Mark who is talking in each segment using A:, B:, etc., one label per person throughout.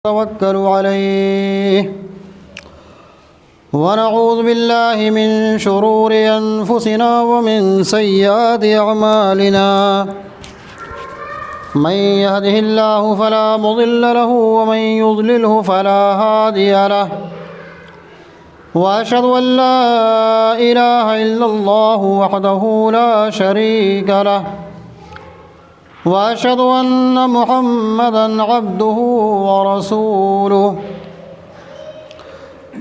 A: توكل عليه ونعوذ بالله من شرور أنفسنا ومن سيئات أعمالنا من يهده الله فلا مضل له ومن يضلله فلا هادي له وأشهد أن لا إله إلا الله وحده لا شريك له وأشهد أن محمدًا عبده ورسوله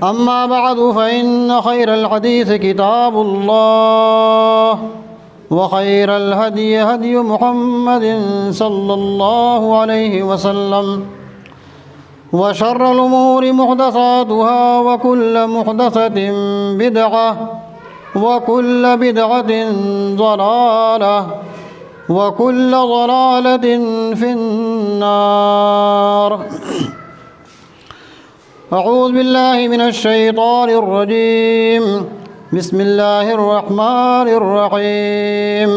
A: أما بعد فإن خير الحديث كتاب الله وخير الهدي هدي محمد صلى الله عليه وسلم وشر الأمور محدثاتها وكل محدثة بدعة وكل بدعة ضلالة وكل ضلالة في النار أعوذ بالله من الشيطان الرجيم بسم الله الرحمن الرحيم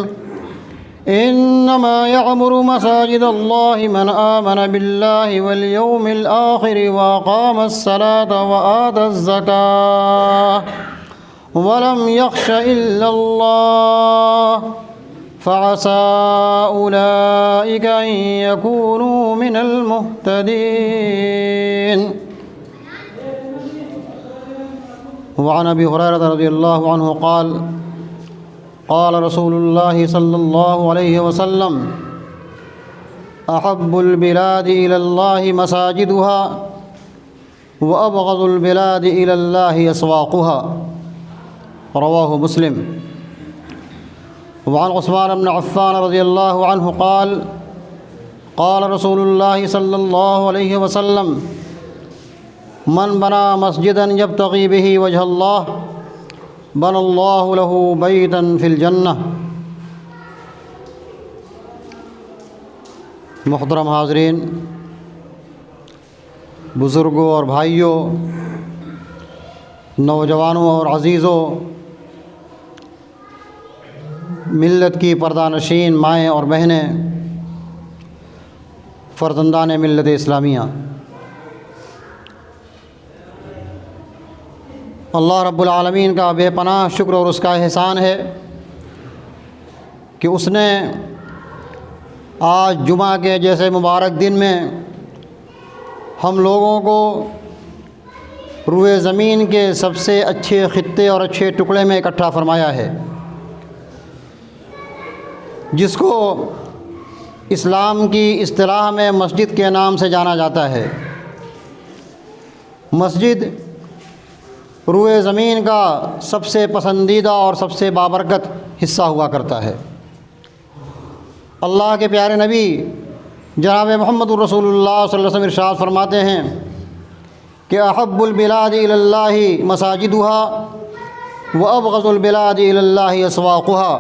A: إنما يعمر مساجد الله من آمن بالله واليوم الآخر وأقام الصلاة وآتى الزكاة ولم يخش إلا الله فعسى أولئك أن يكونوا من المهتدين وعن أبي هريرة رضي الله عنه قال قال رسول الله صلى الله عليه وسلم أحب البلاد إلى الله مساجدها وأبغض البلاد إلى الله أسواقها رواه مسلم وعن عثمان بن عفان رضي الله عنه قال قال رسول الله صلى الله عليه وسلم من بنى مسجدا يبتغي به وجه الله بنى الله له بيتا في الجنة۔ محترم حاضرین، بزرگوں اور بھائیوں، نوجوانوں اور عزیزوں، ملت کی پردہ نشین مائیں اور بہنیں، فرزندان ملت اسلامیہ، اللہ رب العالمین کا بے پناہ شکر اور اس کا احسان ہے کہ اس نے آج جمعہ کے جیسے مبارک دن میں ہم لوگوں کو روئے زمین کے سب سے اچھے خطے اور اچھے ٹکڑے میں اکٹھا فرمایا ہے، جس کو اسلام کی اصطلاح میں مسجد کے نام سے جانا جاتا ہے۔ مسجد روئے زمین کا سب سے پسندیدہ اور سب سے بابرکت حصہ ہوا کرتا ہے۔ اللہ کے پیارے نبی جناب محمد الرسول اللہ صلی اللہ علیہ وسلم ارشاد فرماتے ہیں کہ احب البلاد الی اللہ مساجدها وابغض البلاد الی اللہ اسواقها۔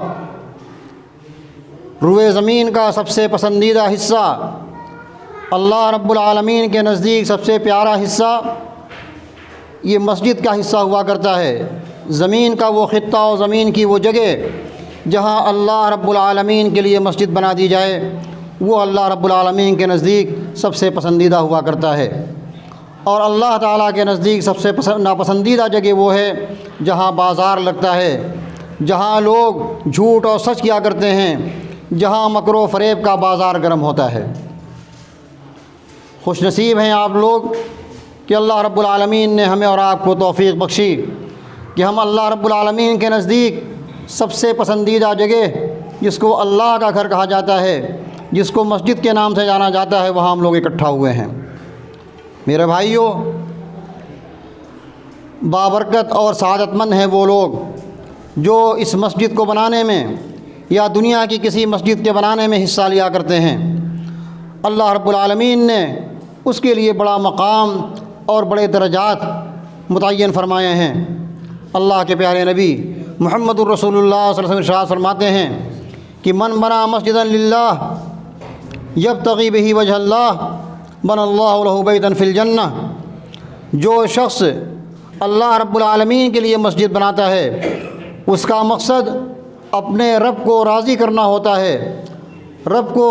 A: روئے زمین کا سب سے پسندیدہ حصہ، اللہ رب العالمین کے نزدیک سب سے پیارا حصہ یہ مسجد کا حصہ ہوا کرتا ہے۔ زمین کا وہ خطہ اور زمین کی وہ جگہ جہاں اللہ رب العالمین کے لیے مسجد بنا دی جائے، وہ اللہ رب العالمین کے نزدیک سب سے پسندیدہ ہوا کرتا ہے۔ اور اللہ تعالیٰ کے نزدیک سب سے ناپسندیدہ جگہ وہ ہے جہاں بازار لگتا ہے، جہاں لوگ جھوٹ اور سچ کیا کرتے ہیں، جہاں مکر و فریب کا بازار گرم ہوتا ہے۔ خوش نصیب ہیں آپ لوگ کہ اللہ رب العالمین نے ہمیں اور آپ کو توفیق بخشی کہ ہم اللہ رب العالمین کے نزدیک سب سے پسندیدہ جگہ، جس کو اللہ کا گھر کہا جاتا ہے، جس کو مسجد کے نام سے جانا جاتا ہے، وہاں ہم لوگ اکٹھا ہوئے ہیں۔ میرے بھائیوں، بابرکت اور سعادت مند ہیں وہ لوگ جو اس مسجد کو بنانے میں یا دنیا کی کسی مسجد کے بنانے میں حصہ لیا کرتے ہیں۔ اللہ رب العالمین نے اس کے لیے بڑا مقام اور بڑے درجات متعین فرمائے ہیں۔ اللہ کے پیارے نبی محمد الرسول اللہ صلی اللہ علیہ وسلم ارشاد فرماتے ہیں کہ من بنا مسجدا للہ یبتغی بہ وجہ اللہ بنى اللہ لہ بیتا فی الجنہ۔ جو شخص اللہ رب العالمین کے لیے مسجد بناتا ہے، اس کا مقصد اپنے رب کو راضی کرنا ہوتا ہے، رب کو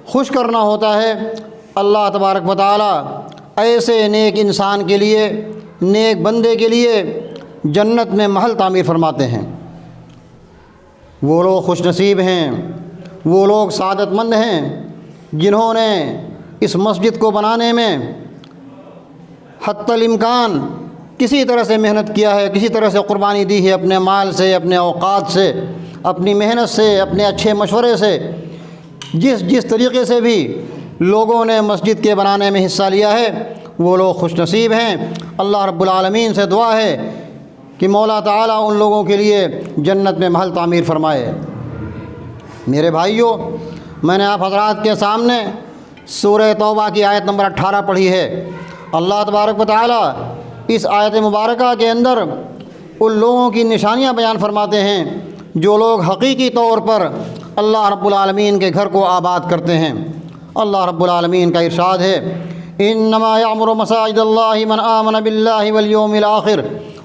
A: خوش کرنا ہوتا ہے، اللہ تبارک و تعالی ایسے نیک انسان کے لیے، نیک بندے کے لیے جنت میں محل تعمیر فرماتے ہیں۔ وہ لوگ خوش نصیب ہیں، وہ لوگ سعادت مند ہیں جنہوں نے اس مسجد کو بنانے میں حتی الامکان کسی طرح سے محنت کیا ہے، کسی طرح سے قربانی دی ہے، اپنے مال سے، اپنے اوقات سے، اپنی محنت سے، اپنے اچھے مشورے سے، جس طریقے سے بھی لوگوں نے مسجد کے بنانے میں حصہ لیا ہے وہ لوگ خوش نصیب ہیں۔ اللہ رب العالمین سے دعا ہے کہ مولا تعالیٰ ان لوگوں کے لیے جنت میں محل تعمیر فرمائے۔ میرے بھائیوں، میں نے آپ حضرات کے سامنے سورہ توبہ کی آیت نمبر 18 پڑھی ہے۔ اللہ تبارک و تعالیٰ اس آیت مبارکہ کے اندر ان لوگوں کی نشانیاں بیان فرماتے ہیں جو لوگ حقیقی طور پر اللہ رب العالمین کے گھر کو آباد کرتے ہیں۔ اللہ رب العالمین کا ارشاد ہے، انما یعمر مساجد اللہ من آمن باللہ والیوم الآخر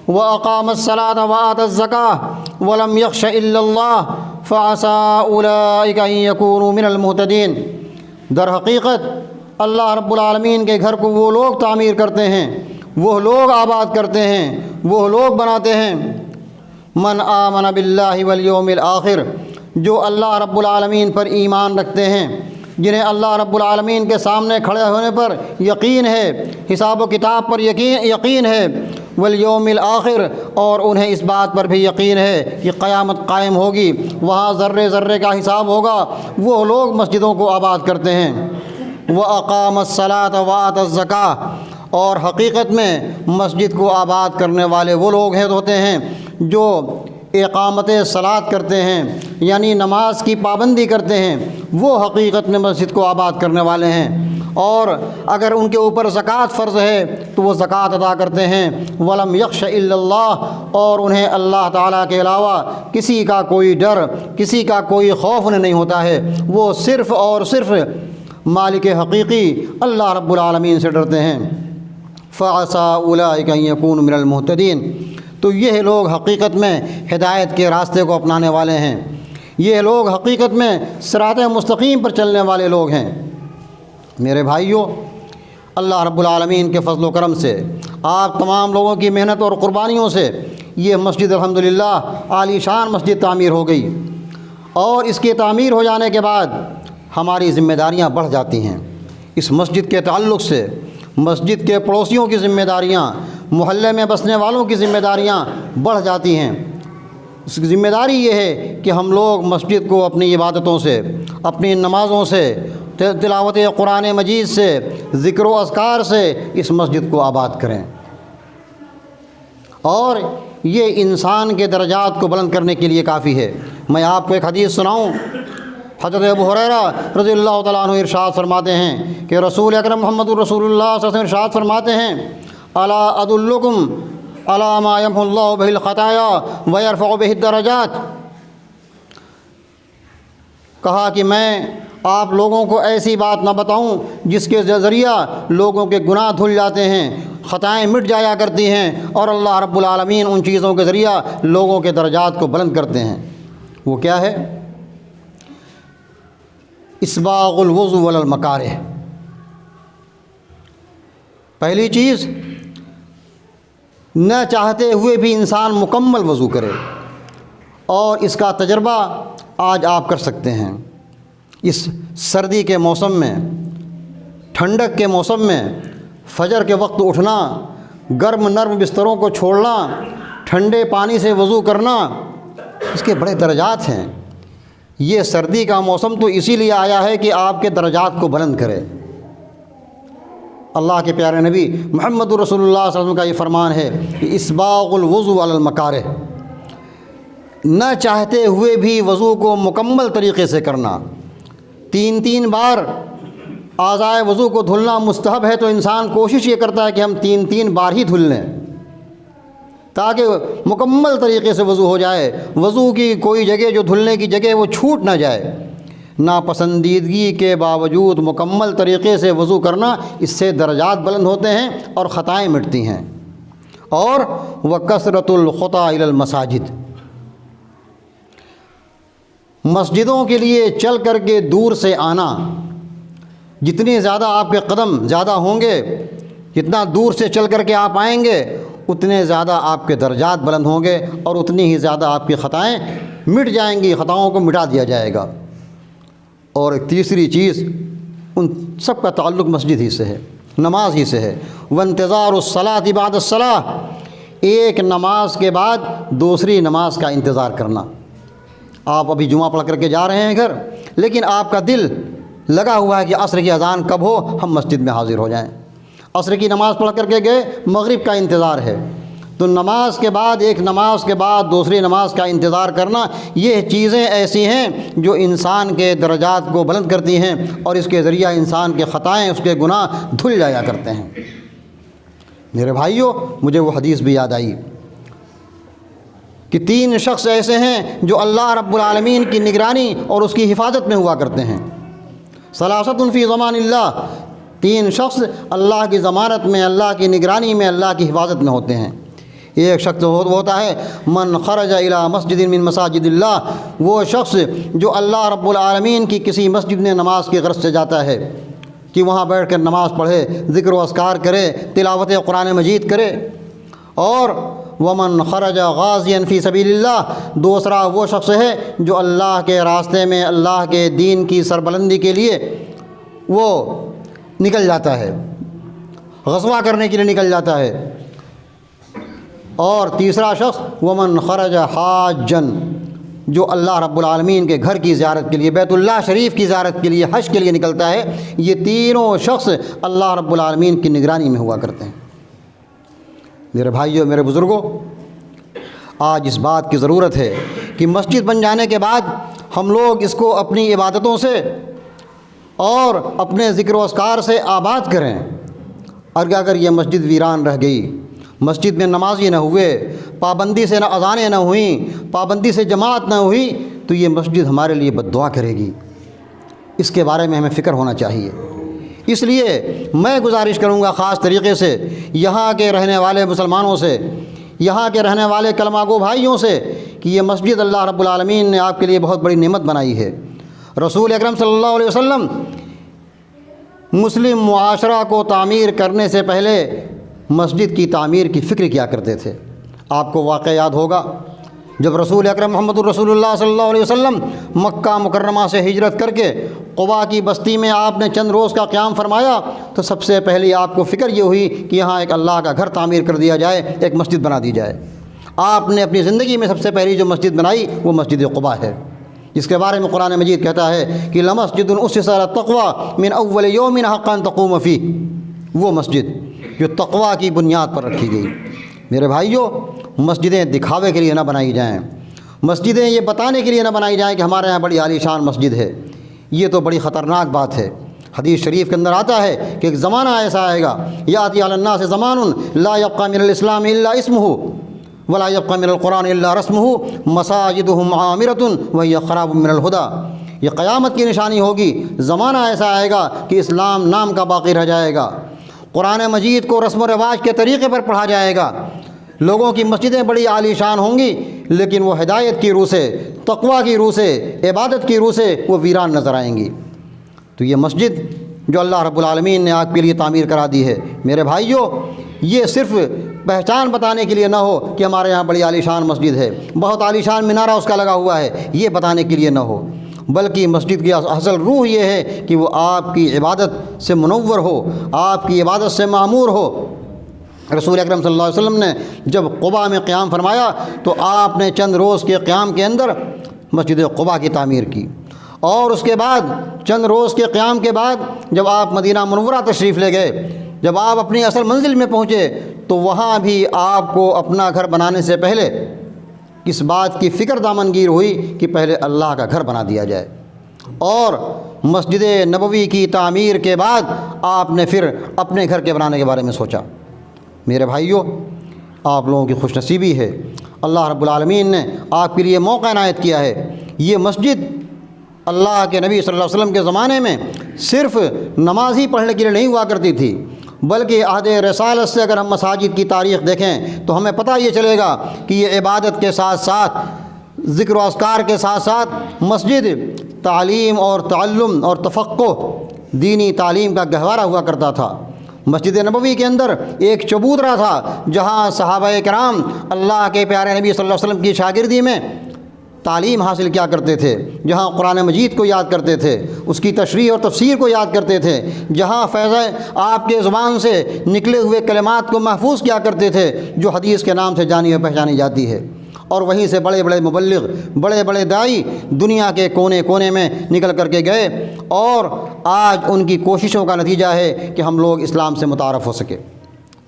A: واقام الصلاۃ وآتى الزکاۃ ولم یخش الا اللہ فعسى اولئک ان یکونوا من المہتدین۔ در حقیقت اللہ رب العالمین کے گھر کو وہ لوگ تعمیر کرتے ہیں، وہ لوگ آباد کرتے ہیں، وہ لوگ بناتے ہیں من آمن باللہ والیوم الآخر، جو اللہ رب العالمین پر ایمان رکھتے ہیں، جنہیں اللہ رب العالمین کے سامنے کھڑے ہونے پر یقین ہے، حساب و کتاب پر یقین ہے، والیوم الآخر، اور انہیں اس بات پر بھی یقین ہے کہ قیامت قائم ہوگی، وہاں ذرے ذرے کا حساب ہوگا۔ وہ لوگ مسجدوں کو آباد کرتے ہیں۔ وَأَقَامَ الصَّلَاةَ وَآتَى الزَّكَاةَ، اور حقیقت میں مسجد کو آباد کرنے والے وہ لوگ ہوتے ہیں جو اقامت صلاۃ کرتے ہیں، یعنی نماز کی پابندی کرتے ہیں، وہ حقیقت میں مسجد کو آباد کرنے والے ہیں۔ اور اگر ان کے اوپر زکوٰۃ فرض ہے تو وہ زکوٰۃ ادا کرتے ہیں۔ وَلَمْ يَخْشَ إِلَّا اللَّهَ، اور انہیں اللہ تعالیٰ کے علاوہ کسی کا کوئی ڈر، کسی کا کوئی خوف انہیں نہیں ہوتا ہے، وہ صرف اور صرف مالک حقیقی اللہ رب العالمین سے ڈرتے ہیں۔ فَعَسَىٰ أُولَٰئِكَ أَن يَكُونُوا مِنَ الْمُهْتَدِينَ، تو یہ لوگ حقیقت میں ہدایت کے راستے کو اپنانے والے ہیں، یہ لوگ حقیقت میں صراط مستقیم پر چلنے والے لوگ ہیں۔ میرے بھائیوں، اللہ رب العالمین کے فضل و کرم سے، آپ تمام لوگوں کی محنت اور قربانیوں سے یہ مسجد الحمدللہ عالی شان مسجد تعمیر ہو گئی، اور اس کی تعمیر ہو جانے کے بعد ہماری ذمہ داریاں بڑھ جاتی ہیں۔ اس مسجد کے تعلق سے مسجد کے پڑوسیوں کی ذمہ داریاں، محلے میں بسنے والوں کی ذمہ داریاں بڑھ جاتی ہیں۔ اس کی ذمہ داری یہ ہے کہ ہم لوگ مسجد کو اپنی عبادتوں سے، اپنی نمازوں سے، تلاوت قرآن مجید سے، ذکر و اذکار سے اس مسجد کو آباد کریں، اور یہ انسان کے درجات کو بلند کرنے کے لیے کافی ہے۔ میں آپ کو ایک حدیث سناؤں۔ حضرت ابو ہریرہ رضی اللہ تعالیٰ عنہ ارشاد فرماتے ہیں کہ رسول اکرم محمد الرسول اللہ صلی اللہ علیہ وسلم ارشاد فرماتے ہیں، الا ادلکم علی ما یمحو اللہ بہ الخطایا ویرفع بہ الدرجات، کہا کہ میں آپ لوگوں کو ایسی بات نہ بتاؤں جس کے ذریعہ لوگوں کے گناہ دھل جاتے ہیں، خطائیں مٹ جایا کرتی ہیں، اور اللہ رب العالمین ان چیزوں کے ذریعہ لوگوں کے درجات کو بلند کرتے ہیں۔ وہ کیا ہے؟ اسباغ الوضو علی المکارہ۔ پہلی چیز، نہ چاہتے ہوئے بھی انسان مکمل وضو کرے، اور اس کا تجربہ آج آپ کر سکتے ہیں۔ اس سردی کے موسم میں، ٹھنڈک کے موسم میں فجر کے وقت اٹھنا، گرم نرم بستروں کو چھوڑنا، ٹھنڈے پانی سے وضو کرنا، اس کے بڑے درجات ہیں۔ یہ سردی کا موسم تو اسی لیے آیا ہے کہ آپ کے درجات کو بلند کرے۔ اللہ کے پیارے نبی محمد رسول اللہ صلی اللہ علیہ وسلم کا یہ فرمان ہے کہ اسباغ الوضو علی المکارہ، نہ چاہتے ہوئے بھی وضو کو مکمل طریقے سے کرنا۔ 3 بار اعضائے وضو کو دھلنا مستحب ہے، تو انسان کوشش یہ کرتا ہے کہ ہم 3 بار ہی دھل لیں تاکہ مکمل طریقے سے وضو ہو جائے، وضو کی کوئی جگہ جو دھلنے کی جگہ وہ چھوٹ نہ جائے۔ ناپسندیدگی کے باوجود مکمل طریقے سے وضو کرنا، اس سے درجات بلند ہوتے ہیں اور خطائیں مٹتی ہیں۔ اور وکثرۃ الخطا الی المساجد، مسجدوں کے لیے چل کر کے دور سے آنا، جتنے زیادہ آپ کے قدم زیادہ ہوں گے، جتنا دور سے چل کر کے آپ آئیں گے اتنے زیادہ آپ کے درجات بلند ہوں گے اور اتنی ہی زیادہ آپ کی خطائیں مٹ جائیں گی، خطاؤں کو مٹا دیا جائے گا۔ اور ایک تیسری چیز، ان سب کا تعلق مسجد ہی سے ہے، نماز ہی سے ہے۔ وانتظار الصلاۃ بعد الصلاۃ، ایک نماز کے بعد دوسری نماز کا انتظار کرنا۔ آپ ابھی جمعہ پڑھ کر کے جا رہے ہیں گھر، لیکن آپ کا دل لگا ہوا ہے کہ عصر کی اذان کب ہو ہم مسجد میں حاضر ہو جائیں۔ عصر کی نماز پڑھ کر کے گئے، مغرب کا انتظار ہے، تو نماز کے بعد ایک نماز کے بعد دوسری نماز کا انتظار کرنا، یہ چیزیں ایسی ہیں جو انسان کے درجات کو بلند کرتی ہیں اور اس کے ذریعہ انسان کے خطائیں، اس کے گناہ دھل جایا کرتے ہیں۔ میرے بھائیوں، مجھے وہ حدیث بھی یاد آئی کہ 3 شخص ایسے ہیں جو اللہ رب العالمین کی نگرانی اور اس کی حفاظت میں ہوا کرتے ہیں۔ ثلاثۃ فی ضمان اللہ، 3 شخص اللہ کی ضمانت میں، اللہ کی نگرانی میں، اللہ کی حفاظت میں ہوتے ہیں۔ ایک شخص ہوتا ہے من خرج الی مسجد من مساجد اللہ، وہ شخص جو اللہ رب العالمین کی کسی مسجد میں نماز کی غرض سے جاتا ہے کہ وہاں بیٹھ کر نماز پڑھے، ذکر و اذکار کرے، تلاوت قرآن مجید کرے۔ اور ومن خرج غازیا فی سبیل اللہ، دوسرا وہ شخص ہے جو اللہ کے راستے میں، اللہ کے دین کی سربلندی کے لیے وہ نکل جاتا ہے، غزوہ کرنے کے لیے نکل جاتا ہے۔ اور تیسرا شخص ومن خرج حاجا، جو اللہ رب العالمین کے گھر کی زیارت کے لیے، بیت اللہ شریف کی زیارت کے لیے، حج کے لیے نکلتا ہے۔ یہ تینوں شخص اللہ رب العالمین کی نگرانی میں ہوا کرتے ہیں۔ میرے بھائیوں، میرے بزرگوں، آج اس بات کی ضرورت ہے کہ مسجد بن جانے کے بعد ہم لوگ اس کو اپنی عبادتوں سے اور اپنے ذکر و اذکار سے آباد کریں۔ اور اگر یہ مسجد ویران رہ گئی، مسجد میں نمازی نہ ہوئے، پابندی سے نہ اذانیں نہ ہوئیں، پابندی سے جماعت نہ ہوئی، تو یہ مسجد ہمارے لیے بد دعا کرے گی۔ اس کے بارے میں ہمیں فکر ہونا چاہیے۔ اس لیے میں گزارش کروں گا خاص طریقے سے یہاں کے رہنے والے مسلمانوں سے، یہاں کے رہنے والے کلمہ گو بھائیوں سے کہ یہ مسجد اللہ رب العالمین نے آپ کے لیے بہت بڑی نعمت بنائی ہے۔ رسول اکرم صلی اللہ علیہ وسلم مسلم معاشرہ کو تعمیر کرنے سے پہلے مسجد کی تعمیر کی فکر کیا کرتے تھے۔ آپ کو واقعہ یاد ہوگا، جب رسول اکرم محمد الرسول اللہ صلی اللہ علیہ وسلم مکہ مکرمہ سے ہجرت کر کے قباء کی بستی میں آپ نے چند روز کا قیام فرمایا، تو سب سے پہلی آپ کو فکر یہ ہوئی کہ یہاں ایک اللہ کا گھر تعمیر کر دیا جائے، ایک مسجد بنا دی جائے۔ آپ نے اپنی زندگی میں سب سے پہلی جو مسجد بنائی وہ مسجد قباء ہے، جس کے بارے میں قرآن مجید کہتا ہے کہ لمسجد اسس علی التقوی من اول یوم حقا تقوم فیہ، وہ مسجد جو تقوی کی بنیاد پر رکھی گئی۔ میرے بھائیوں، مسجدیں دکھاوے کے لیے نہ بنائی جائیں، مسجدیں یہ بتانے کے لیے نہ بنائی جائیں کہ ہمارے یہاں بڑی عالی شان مسجد ہے۔ یہ تو بڑی خطرناک بات ہے۔ حدیث شریف کے اندر آتا ہے کہ ایک زمانہ ایسا آئے گا، یاتی علی الناس زمان لا یبقى من الاسلام الا اسمہ ولا يبقى من القرآن الا رسمہ مساجدهم عامرة وهي خراب من الهدى۔ یہ قیامت کی نشانی ہوگی۔ زمانہ ایسا آئے گا کہ اسلام نام کا باقی رہ جائے گا، قرآن مجید کو رسم و رواج کے طریقے پر پڑھا جائے گا، لوگوں کی مسجدیں بڑی عالی شان ہوں گی، لیکن وہ ہدایت کی روح سے، تقوی کی روح سے، عبادت کی روح سے وہ ویران نظر آئیں گی۔ تو یہ مسجد جو اللہ رب العالمین نے آپ کے لیے تعمیر کرا دی ہے، میرے بھائیوں، یہ صرف پہچان بتانے کے لیے نہ ہو کہ ہمارے یہاں بڑی عالی شان مسجد ہے، بہت عالی شان مینارہ اس کا لگا ہوا ہے، یہ بتانے کے لیے نہ ہو، بلکہ مسجد کی اصل روح یہ ہے کہ وہ آپ کی عبادت سے منور ہو، آپ کی عبادت سے معمور ہو۔ رسول اکرم صلی اللہ علیہ وسلم نے جب قباء میں قیام فرمایا تو آپ نے چند روز کے قیام کے اندر مسجد قباء کی تعمیر کی، اور اس کے بعد چند روز کے قیام کے بعد جب آپ مدینہ منورہ تشریف لے گئے، جب آپ اپنی اصل منزل میں پہنچے تو وہاں بھی آپ کو اپنا گھر بنانے سے پہلے اس بات کی فکر دامنگیر ہوئی کہ پہلے اللہ کا گھر بنا دیا جائے، اور مسجد نبوی کی تعمیر کے بعد آپ نے پھر اپنے گھر کے بنانے کے بارے میں سوچا۔ میرے بھائیوں، آپ لوگوں کی خوش نصیبی ہے، اللہ رب العالمین نے آپ کے لیے موقع عنایت کیا ہے۔ یہ مسجد اللہ کے نبی صلی اللہ علیہ وسلم کے زمانے میں صرف نماز ہی پڑھنے کے لیے نہیں ہوا کرتی تھی، بلکہ عہد رسالت سے اگر ہم مساجد کی تاریخ دیکھیں تو ہمیں پتہ یہ چلے گا کہ یہ عبادت کے ساتھ ساتھ، ذکر و اذکار کے ساتھ ساتھ مسجد تعلیم اور تعلم اور تفقہ، دینی تعلیم کا گہوارہ ہوا کرتا تھا۔ مسجد نبوی کے اندر ایک چبوترا تھا جہاں صحابہ کرام اللہ کے پیارے نبی صلی اللہ علیہ وسلم کی شاگردی میں تعلیم حاصل کیا کرتے تھے، جہاں قرآن مجید کو یاد کرتے تھے، اس کی تشریح اور تفسیر کو یاد کرتے تھے، جہاں فیض آپ کے زبان سے نکلے ہوئے کلمات کو محفوظ کیا کرتے تھے جو حدیث کے نام سے جانی اور پہچانی جاتی ہے۔ اور وہیں سے بڑے بڑے مبلغ، بڑے بڑے داعی دنیا کے کونے کونے میں نکل کر کے گئے، اور آج ان کی کوششوں کا نتیجہ ہے کہ ہم لوگ اسلام سے متعارف ہو سکے۔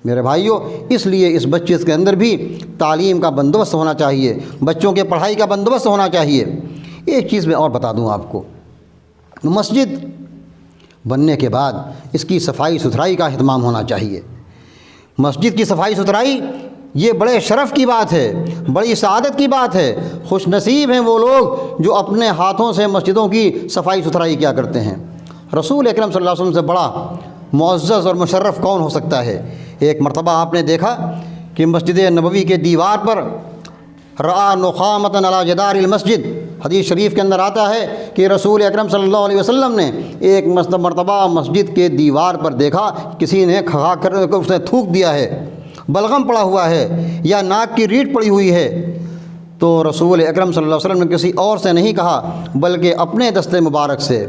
A: میرے بھائیوں، اس لیے اس مسجد کے اندر بھی تعلیم کا بندوبست ہونا چاہیے، بچوں کے پڑھائی کا بندوبست ہونا چاہیے۔ ایک چیز میں اور بتا دوں آپ کو، مسجد بننے کے بعد اس کی صفائی ستھرائی کا اہتمام ہونا چاہیے۔ مسجد کی صفائی ستھرائی یہ بڑے شرف کی بات ہے، بڑی سعادت کی بات ہے۔ خوش نصیب ہیں وہ لوگ جو اپنے ہاتھوں سے مسجدوں کی صفائی ستھرائی کیا کرتے ہیں۔ رسول اکرم صلی اللہ علیہ وسلم سے بڑا معزز اور مشرف کون ہو سکتا ہے؟ ایک مرتبہ آپ نے دیکھا کہ مسجد نبوی کے دیوار پر رأى نخامۃ علی جدار المسجد، حدیث شریف کے اندر آتا ہے کہ رسول اکرم صلی اللہ علیہ وسلم نے ایک مرتبہ مسجد کے دیوار پر دیکھا کسی نے کھا کر اس نے تھوک دیا ہے، بلغم پڑا ہوا ہے یا ناک کی ریٹ پڑی ہوئی ہے، تو رسول اکرم صلی اللہ علیہ وسلم نے کسی اور سے نہیں کہا بلکہ اپنے دست مبارک سے،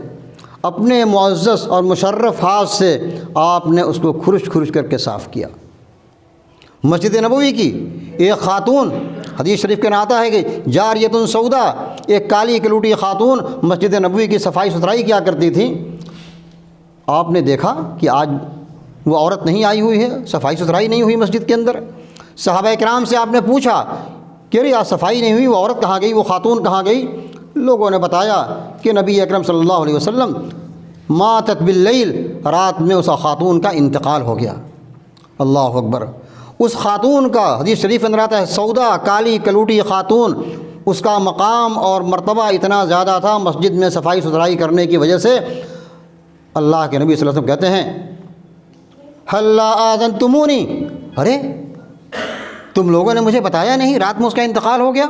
A: اپنے معزز اور مشرف ہاتھ سے آپ نے اس کو کھرچ کھرچ کر کے صاف کیا۔ مسجد نبوی کی ایک خاتون، حدیث شریف کے آتا ہے کہ جاریۃ سودا، ایک کالی کلوٹی خاتون مسجد نبوی کی صفائی ستھرائی کیا کرتی تھی۔ آپ نے دیکھا کہ آج وہ عورت نہیں آئی ہوئی ہے، صفائی ستھرائی نہیں ہوئی مسجد کے اندر۔ صحابہ کرام سے آپ نے پوچھا کہ ارے آج صفائی نہیں ہوئی، وہ عورت کہاں گئی، وہ خاتون کہاں گئی؟ لوگوں نے بتایا کہ نبی اکرم صلی اللہ علیہ وسلم ماتت باللیل، رات میں اس خاتون کا انتقال ہو گیا۔ اللہ اکبر! اس خاتون کا حدیث شریف اندر آتا ہے، سودا کالی کلوٹی خاتون، اس کا مقام اور مرتبہ اتنا زیادہ تھا مسجد میں صفائی ستھرائی کرنے کی وجہ سے۔ اللہ کے نبی صلی اللہ علیہ وسلم کہتے ہیں ہل آذنتمونی، ارے تم لوگوں نے مجھے بتایا نہیں، رات میں اس کا انتقال ہو گیا۔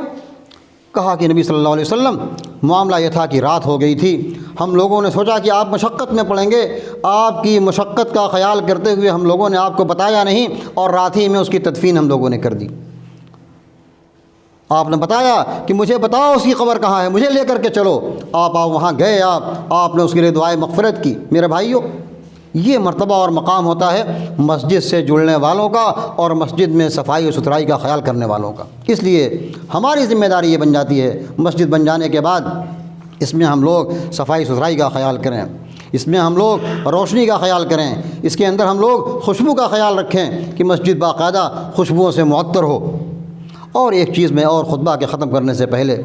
A: کہا کہ نبی صلی اللہ علیہ وسلم معاملہ یہ تھا کہ رات ہو گئی تھی، ہم لوگوں نے سوچا کہ آپ مشقت میں پڑیں گے، آپ کی مشقت کا خیال کرتے ہوئے ہم لوگوں نے آپ کو بتایا نہیں، اور رات ہی میں اس کی تدفین ہم لوگوں نے کر دی۔ آپ نے بتایا کہ مجھے بتاؤ اس کی قبر کہاں ہے، مجھے لے کر کے چلو۔ آپ وہاں گئے، آپ نے اس کے لیے دعائے مغفرت کی۔ میرے بھائیوں، یہ مرتبہ اور مقام ہوتا ہے مسجد سے جڑنے والوں کا اور مسجد میں صفائی و ستھرائی کا خیال کرنے والوں کا۔ اس لیے ہماری ذمہ داری یہ بن جاتی ہے مسجد بن جانے کے بعد اس میں ہم لوگ صفائی ستھرائی کا خیال کریں، اس میں ہم لوگ روشنی کا خیال کریں، اس کے اندر ہم لوگ خوشبو کا خیال رکھیں کہ مسجد باقاعدہ خوشبوؤں سے معطر ہو۔ اور ایک چیز میں اور خطبہ کے ختم کرنے سے پہلے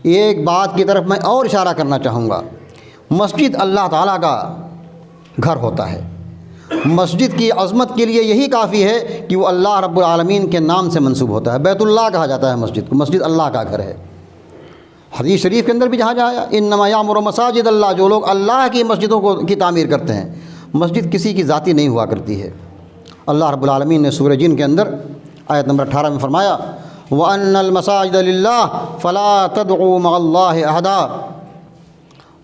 A: ایک بات کی طرف میں اور اشارہ کرنا چاہوں گا۔ مسجد اللہ تعالیٰ کا گھر ہوتا ہے۔ مسجد کی عظمت کے لیے یہی کافی ہے کہ وہ اللہ رب العالمین کے نام سے منسوب ہوتا ہے۔ بیت اللہ کہا جاتا ہے مسجد کو، مسجد اللہ کا گھر ہے۔ حدیث شریف کے اندر بھی جہاں آیا انما یعمر مساجد اللہ، جو لوگ اللہ کی مسجدوں کی تعمیر کرتے ہیں۔ مسجد کسی کی ذاتی نہیں ہوا کرتی ہے۔ اللہ رب العالمین نے سورہ جن کے اندر آیت نمبر 18 میں فرمایا وَأَنَّ الْمَسَاجِدَ لِلَّهِ فَلَا تَدْعُوا مَعَ اللَّهِ أَحَدًا،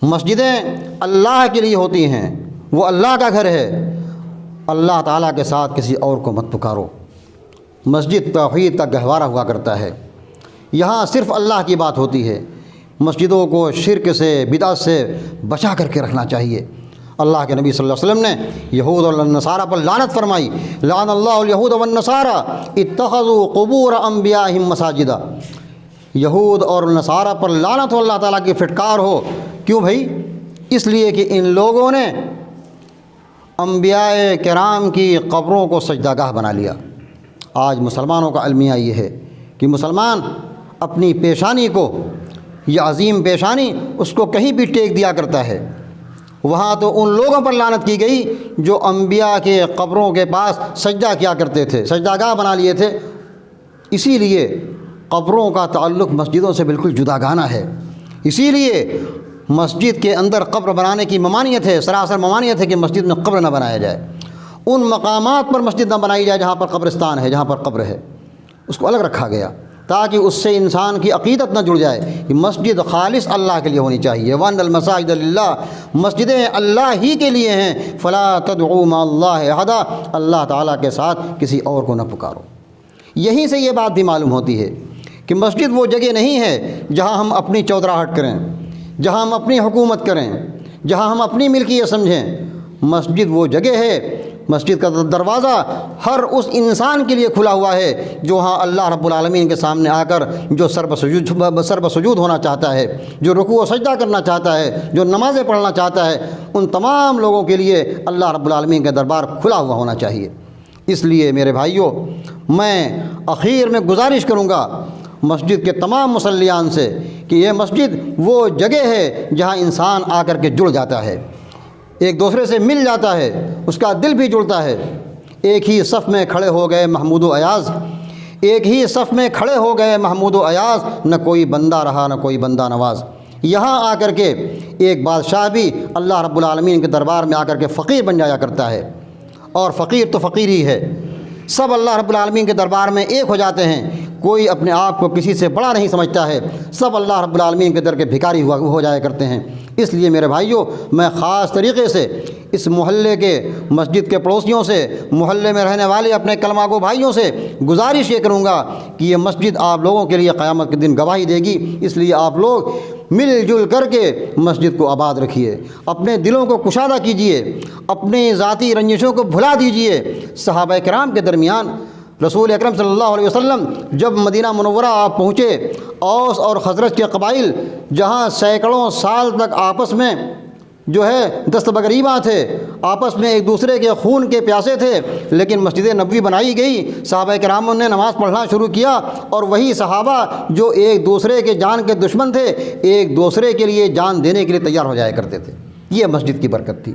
A: مسجدیں اللہ کے لیے ہوتی ہیں، وہ اللہ کا گھر ہے، اللہ تعالیٰ کے ساتھ کسی اور کو مت پکارو۔ مسجد توحید کا گہوارہ ہوا کرتا ہے، یہاں صرف اللہ کی بات ہوتی ہے۔ مسجدوں کو شرک سے، بدعت سے بچا کر کے رکھنا چاہیے۔ اللہ کے نبی صلی اللہ علیہ وسلم نے یہود اور نصارہ پر لعنت فرمائی، لعن اللہ الیہود والنصارى اتخذوا قبور انبیائہم مساجدا۔ یہود اور نصارہ پر لعنت ہو، اللہ تعالیٰ کی پھٹکار ہو۔ کیوں بھائی؟ اس لیے کہ ان لوگوں نے انبیاء کرام کی قبروں کو سجدہ گاہ بنا لیا۔ آج مسلمانوں کا المیہ یہ ہے کہ مسلمان اپنی پیشانی کو، یہ عظیم پیشانی، اس کو کہیں بھی ٹیک دیا کرتا ہے۔ وہاں تو ان لوگوں پر لعنت کی گئی جو انبیاء کے قبروں کے پاس سجدہ کیا کرتے تھے، سجدہ گاہ بنا لیے تھے۔ اسی لیے قبروں کا تعلق مسجدوں سے بالکل جداگانہ ہے۔ اسی لیے مسجد کے اندر قبر بنانے کی ممانعت ہے، سراسر ممانعت ہے کہ مسجد میں قبر نہ بنایا جائے۔ ان مقامات پر مسجد نہ بنائی جائے جہاں پر قبرستان ہے، جہاں پر قبر ہے، اس کو الگ رکھا گیا تاکہ اس سے انسان کی عقیدت نہ جڑ جائے کہ مسجد خالص اللہ کے لیے ہونی چاہیے۔ وَأَنَّ الْمَسَاجِدَ لِلَّهِ، مسجدیں اللہ ہی کے لیے ہیں۔ فَلَا تَدْعُوا مَعَ اللَّهِ أَحَدًا، اللہ تعالیٰ کے ساتھ کسی اور کو نہ پکارو۔ یہیں سے یہ بات بھی معلوم ہوتی ہے کہ مسجد وہ جگہ نہیں ہے جہاں ہم اپنی چودراہٹ کریں، جہاں ہم اپنی حکومت کریں، جہاں ہم اپنی ملکیت سمجھیں۔ مسجد وہ جگہ ہے، مسجد کا دروازہ ہر اس انسان کے لیے کھلا ہوا ہے جو ہاں اللہ رب العالمین کے سامنے آ کر جو سر بسجود ہونا چاہتا ہے، جو رکوع و سجدہ کرنا چاہتا ہے، جو نمازیں پڑھنا چاہتا ہے، ان تمام لوگوں کے لیے اللہ رب العالمین کا دربار کھلا ہوا ہونا چاہیے۔ اس لیے میرے بھائیوں، میں اخیر میں گزارش کروں گا مسجد کے تمام مصلیان سے کہ یہ مسجد وہ جگہ ہے جہاں انسان آ کر کے جڑ جاتا ہے، ایک دوسرے سے مل جاتا ہے، اس کا دل بھی جڑتا ہے۔ ایک ہی صف میں کھڑے ہو گئے محمود و ایاز، ایک ہی صف میں کھڑے ہو گئے محمود و ایاز، نہ کوئی بندہ رہا نہ کوئی بندہ نواز۔ یہاں آ کر کے ایک بادشاہ بھی اللہ رب العالمین کے دربار میں آ کر کے فقیر بن جایا کرتا ہے، اور فقیر تو فقیر ہی ہے۔ سب اللہ رب العالمین کے دربار میں ایک ہو جاتے ہیں، کوئی اپنے آپ کو کسی سے بڑا نہیں سمجھتا ہے، سب اللہ رب العالمین کے در کے بھکاری ہو جایا کرتے ہیں۔ اس لیے میرے بھائیوں، میں خاص طریقے سے اس محلے کے مسجد کے پڑوسیوں سے، محلے میں رہنے والے اپنے کلمہ گو بھائیوں سے گزارش یہ کروں گا کہ یہ مسجد آپ لوگوں کے لیے قیامت کے دن گواہی دے گی۔ اس لیے آپ لوگ مل جل کر کے مسجد کو آباد رکھیے، اپنے دلوں کو کشادہ کیجیے، اپنے ذاتی رنجشوں کو بھلا دیجیے۔ صحابہ کرام کے درمیان رسول اکرم صلی اللہ علیہ وسلم جب مدینہ منورہ آپ پہنچے، اوس اور خزرج کے قبائل جہاں سینکڑوں سال تک آپس میں جو ہے دست بگریباں تھے، آپس میں ایک دوسرے کے خون کے پیاسے تھے، لیکن مسجد نبوی بنائی گئی، صحابہ کرام نے نماز پڑھنا شروع کیا، اور وہی صحابہ جو ایک دوسرے کے جان کے دشمن تھے، ایک دوسرے کے لیے جان دینے کے لیے تیار ہو جایا کرتے تھے۔ یہ مسجد کی برکت تھی۔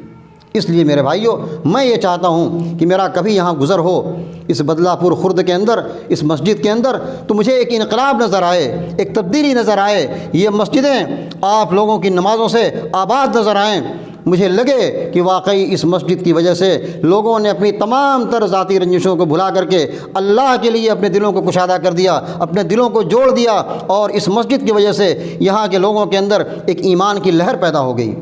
A: اس لیے میرے بھائیوں، میں یہ چاہتا ہوں کہ میرا کبھی یہاں گزر ہو اس بدلہ پور خرد کے اندر، اس مسجد کے اندر، تو مجھے ایک انقلاب نظر آئے، ایک تبدیلی نظر آئے، یہ مسجدیں آپ لوگوں کی نمازوں سے آباد نظر آئیں۔ مجھے لگے کہ واقعی اس مسجد کی وجہ سے لوگوں نے اپنی تمام تر ذاتی رنجشوں کو بھلا کر کے اللہ کے لیے اپنے دلوں کو کشادہ کر دیا، اپنے دلوں کو جوڑ دیا، اور اس مسجد کی وجہ سے یہاں کے لوگوں کے اندر ایک ایمان کی لہر پیدا ہو گئی۔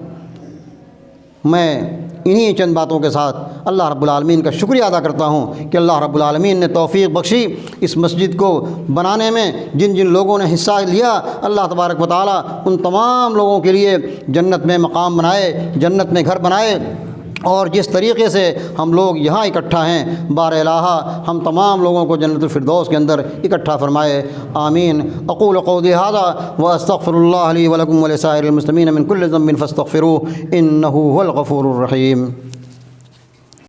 A: میں انہی چند باتوں کے ساتھ اللہ رب العالمین کا شکریہ ادا کرتا ہوں کہ اللہ رب العالمین نے توفیق بخشی اس مسجد کو بنانے میں۔ جن جن لوگوں نے حصہ لیا، اللہ تبارک و تعالیٰ ان تمام لوگوں کے لیے جنت میں مقام بنائے، جنت میں گھر بنائے، اور جس طریقے سے ہم لوگ یہاں اکٹھا ہیں، بار الہ ہم تمام لوگوں کو جنت الفردوس کے اندر اکٹھا فرمائے۔ آمین۔ اقول قولی ھذا واستغفر اللہ لی ولکم ولسائر المسلمین من کل ذنب فاستغفروہ انہ هو الغفور الرحیم۔